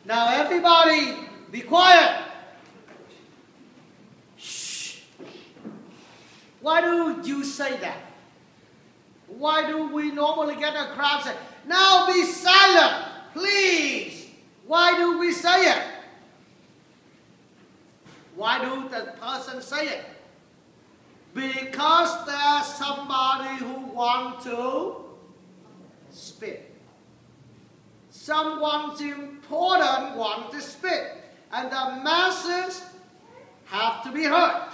Now everybody, be quiet. Shh. Why do you say that? Why do we normally get a crowd say, now be silent, please? Why do we say it? Why do the person say it? Because there's somebody who wants to speak. Someone important wants to speak. And the masses have to be heard.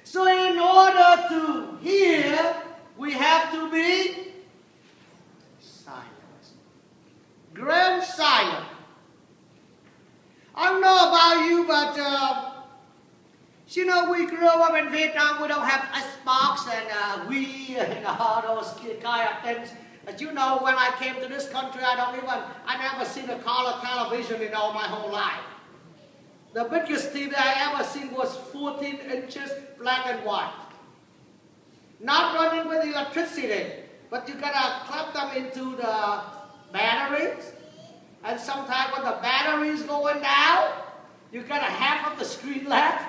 So in order to hear, we have to be silent. Grand silent. I don't know about you, but you know, we grew up in Vietnam. We don't have Xbox and Wii and all those kind of things. As you know, when I came to this country, I never seen a color television in all my whole life. The biggest TV I ever seen was 14 inches, black and white. Not running with electricity, but you gotta plug them into the batteries. And sometimes when the battery's going down, you got a half of the screen left.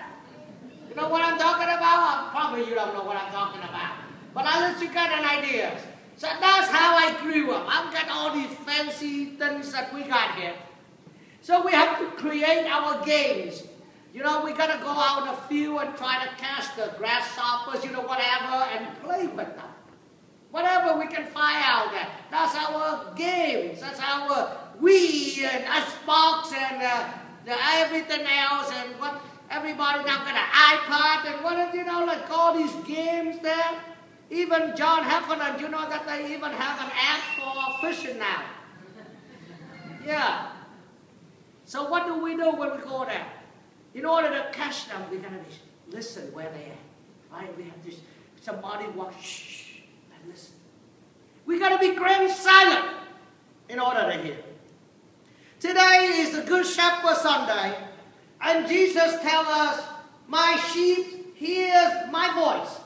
You know what I'm talking about? Probably you don't know what I'm talking about. But at least you got an idea. So that's how I grew up. I've got all these fancy things that we got here. So we have to create our games. You know, we got to go out in the field and try to catch the grasshoppers, you know, whatever, and play with them. Whatever we can find out there. That's our games. That's our Wii and Xbox and everything else. And what everybody now got an iPad and what, you know, like all these games there. Even John Heffernan, you know that they even have an app for fishing now. Yeah. So what do we do when we go there? In order to catch them, we gotta listen where they are. Right? We have to, somebody walk, shh, and listen. We gotta be grand silent in order to hear. Today is the Good Shepherd Sunday, and Jesus tells us, my sheep hears my voice.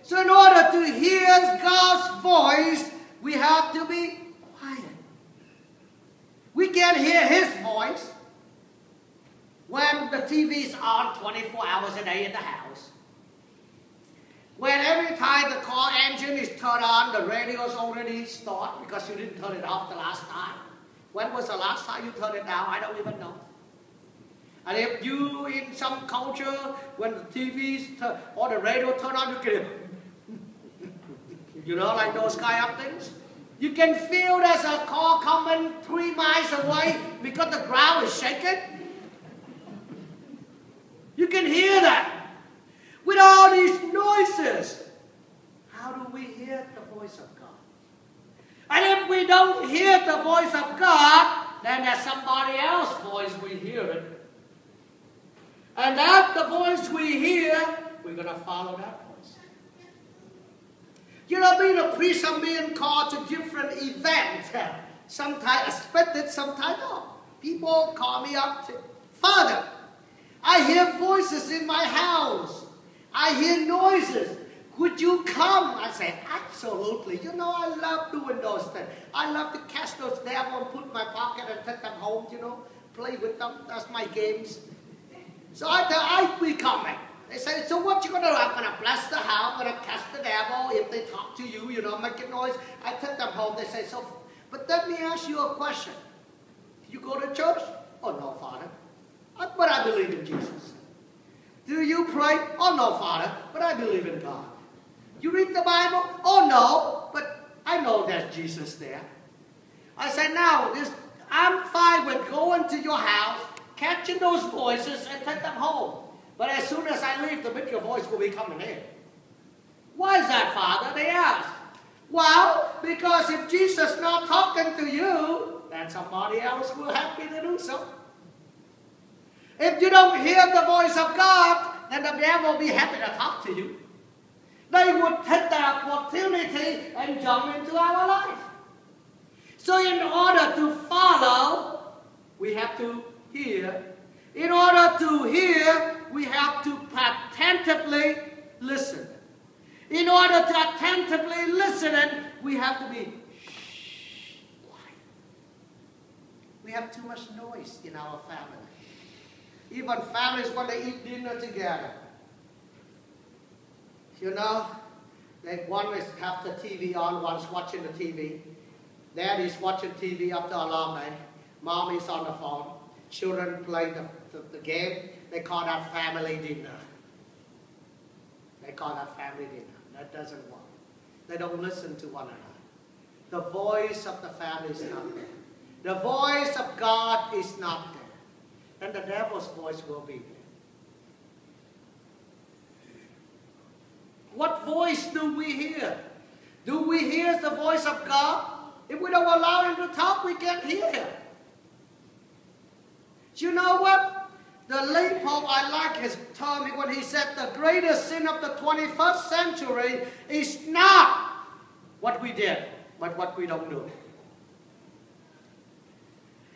So in order to hear God's voice, we have to be quiet. We can't hear His voice when the TV's on 24 hours a day in the house. When every time the car engine is turned on, the radio's already started because you didn't turn it off the last time. When was the last time you turned it down? I don't even know. And if you, in some culture, when the TV's or the radio turn on, you can hear, you know, like those kind of things. You can feel there's a car coming 3 miles away because the ground is shaking. You can hear that. With all these noises, how do we hear the voice of God? And if we don't hear the voice of God, then there's somebody else's voice we hear it. And that the voice we hear, we're going to follow that voice. You know, being a priest, I'm being called to different events. Sometimes expected, sometimes not. People call me up to, Father, I hear voices in my house. I hear noises. Could you come? I say, absolutely. You know, I love doing those things. I love to catch those devils and put in my pocket and take them home, you know, play with them. That's my games. So I tell I'll be coming. They say, so what you going to do? I'm going to bless the house. I'm going to catch the devil. If they talk to you, you know, make a noise. I take them home. They say, so, but let me ask you a question. You go to church? Oh, no, Father. But I believe in Jesus. Do you pray? Oh, no, Father, but I believe in God. You read the Bible? Oh, no, but I know there's Jesus there. I said, now, I'm fine with going to your house, catching those voices, and take them home. But as soon as I leave, the bigger voice will be coming in. Why is that, Father? They asked. Well, because if Jesus is not talking to you, then somebody else will help you to do so. If you don't hear the voice of God, then the devil will be happy to talk to you. They would take the opportunity and jump into our life. So in order to follow, we have to hear. In order to hear, we have to attentively listen. In order to attentively listen, we have to be quiet. We have too much noise in our family. Even families want to eat dinner together. You know, like one is have the TV on, one's watching the TV. Dad is watching TV after a long day. Mom is on the phone. Children play the game. They call that family dinner. They call that family dinner. That doesn't work. They don't listen to one another. The voice of the family is not there. The voice of God is not there. And the devil's voice will be there. What voice do we hear? Do we hear the voice of God? If we don't allow him to talk, we can't hear him. Do you know what? The late Pope, I like his term when he said the greatest sin of the 21st century is not what we did, but what we don't do.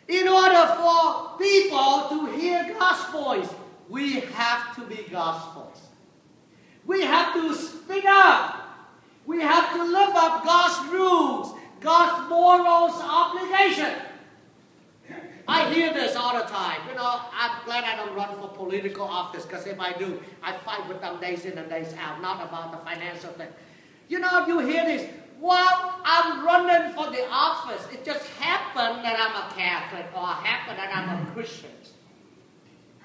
In order for people to hear God's voice, we have to be God's voice. We have to speak up. We have to live up God's rules, God's morals, obligation. I hear this all the time. You know, I'm glad I don't run for political office, because if I do, I fight with them days in and days out, not about the financial thing. You know, you hear this, well, I'm running for the office. It just happened that I'm a Catholic, or happened that I'm a Christian.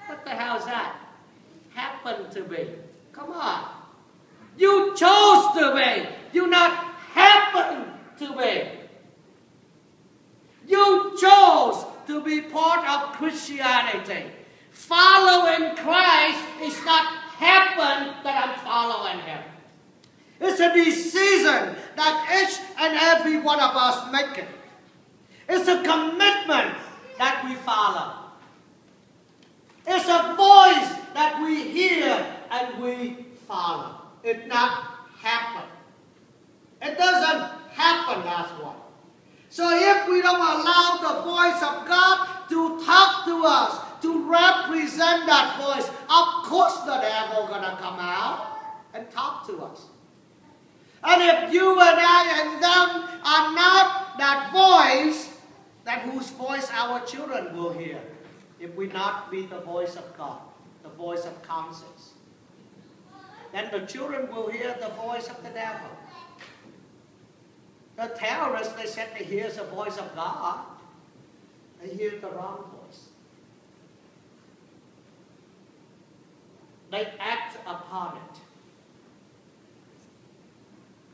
What the hell is that? Happened to be. Come on. You chose to be. You not happen to be. You chose to be part of Christianity. Following Christ is not happen that I'm following him. It's a decision that each and every one of us make it. It's a commitment that we follow. It's a voice that we hear and we follow. It not happen. It doesn't happen, that's why. So if we don't allow the voice of God to talk to us, to represent that voice, of course the devil is going to come out and talk to us. And if you and I and them are not that voice, that whose voice our children will hear, if we not be the voice of God, the voice of conscience, then the children will hear the voice of the devil. The terrorists, they said they hear the voice of God. They hear the wrong voice. They act upon it.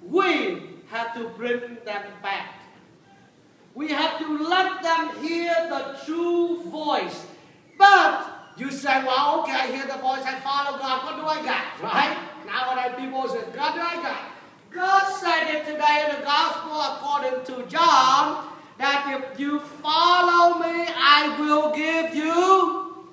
We have to bring them back. We have to let them hear the true voice. But you say, well, okay, I hear the voice, I follow God. What do I got? Right? Nowadays people say, what do I got? God said it today in the gospel according to John, that if you follow me, I will give you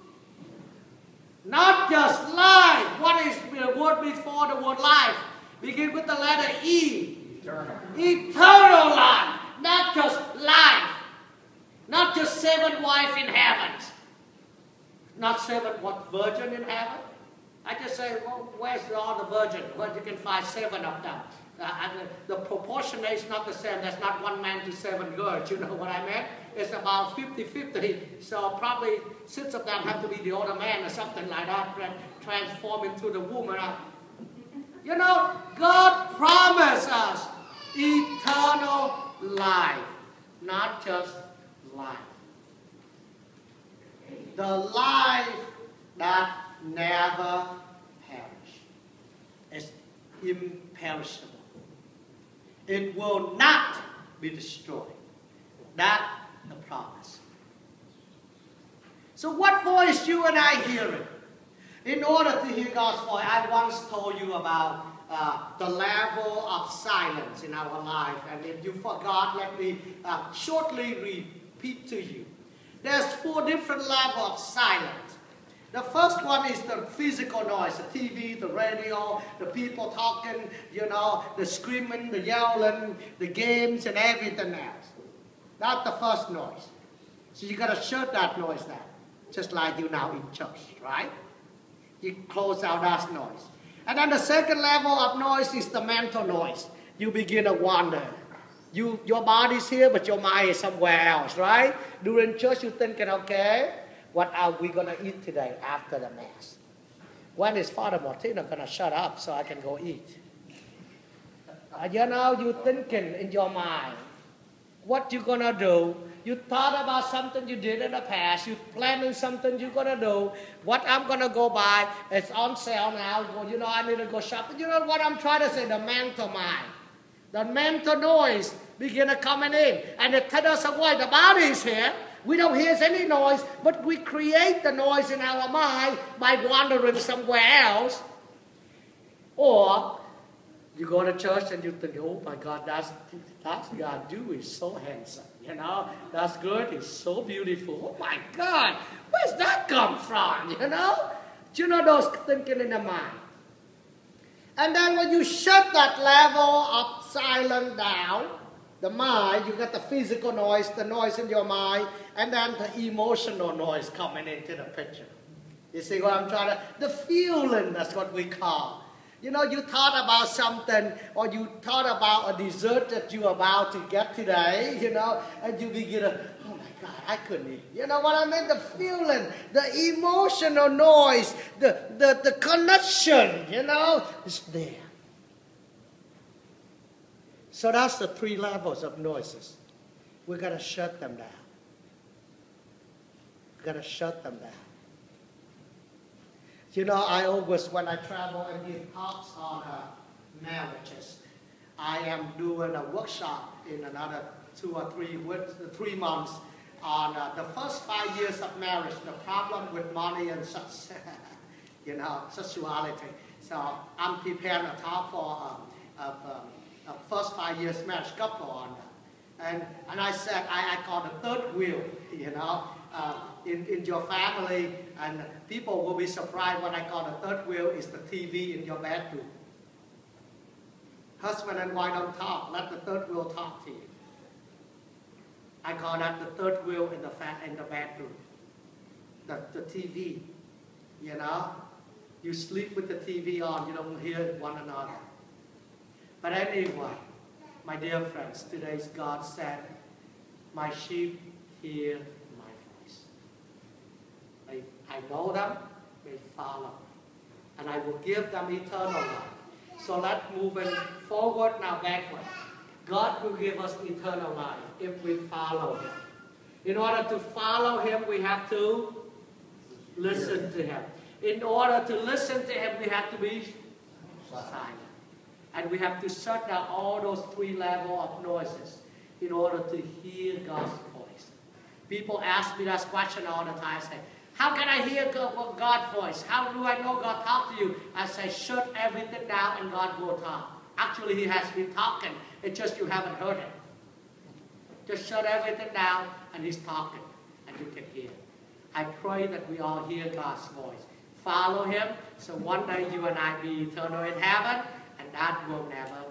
not just life. What is the word before the word life? Begin with the letter E. Eternal. Eternal life. Not just life. Not just 7 wives in heaven. Not 7 virgin in heaven. I just say, well, where's all the virgin? Well, you can find 7 of them. And the proportion is not the same. There's not 1 man to 7 girls. You know what I mean? It's about 50-50. So probably 6 of them have to be the older man or something like that, transform into the woman. You know, God promised us eternal life, not just life. The life that never perishes. It's imperishable. It will not be destroyed. That's the promise. So what voice you and I hearing? In order to hear God's voice, I once told you about the level of silence in our life. And if you forgot, let me shortly repeat to you. There's 4 different levels of silence. The first one is the physical noise, the TV, the radio, the people talking, you know, the screaming, the yelling, the games and everything else. That's the first noise. So you got to shut that noise down, just like you now in church, right? You close out that noise. And then the second level of noise is the mental noise. You begin to wander. Your body's here, but your mind is somewhere else, right? During church, you're thinking, okay, what are we going to eat today after the Mass? When is Father Martino going to shut up so I can go eat? You're thinking in your mind, what you going to do? You thought about something you did in the past. You planning something you're going to do. What I'm going to go buy, it's on sale now. I need to go shopping. You know what I'm trying to say? The mental mind. The mental noise begin coming in. And it tells us away. The body is here. We don't hear any noise, but we create the noise in our mind by wandering somewhere else. Or you go to church and you think, oh my God, that's God do is so handsome. That's good. It's so beautiful. Oh my God, where's that come from? Do you know those thinking in the mind? And then when you shut that level of silence down, the mind, you got the physical noise, the noise in your mind, and then the emotional noise coming into the picture. You see what I'm trying to, the feeling, that's what we call. You thought about something, or you thought about a dessert that you're about to get today, and you begin to, oh my God, I couldn't eat. You know what I mean? The feeling, the emotional noise, the connection, is there. So that's the 3 levels of noises. We're going to shut them down. We're going to shut them down. I always, when I travel and give talks on marriages, I am doing a workshop in another 2 or 3 months on the first 5 years of marriage, the problem with money and such, sexuality. So I'm preparing a talk for a first 5 years marriage couple on that. And I said, I call the third wheel, in your family, and people will be surprised when I call the third wheel is the TV in your bedroom. Husband and wife don't talk, let the third wheel talk to you. I call that the third wheel in the bedroom. The TV, You sleep with the TV on, you don't hear one another. But anyway, my dear friends, today's God said, my sheep hear my voice. I know them, they follow. And I will give them eternal life. So let's move forward now backward. God will give us eternal life if we follow Him. In order to follow Him, we have to listen to Him. In order to listen to Him, we have to be silent. And we have to shut down all those 3 levels of noises in order to hear God's voice. People ask me that question all the time. I say, how can I hear God's voice? How do I know God talk to you? I say, shut everything down and God will talk. Actually, He has been talking. It's just you haven't heard it. Just shut everything down and He's talking. And you can hear. I pray that we all hear God's voice. Follow Him so one day you and I be eternal in heaven. And that will never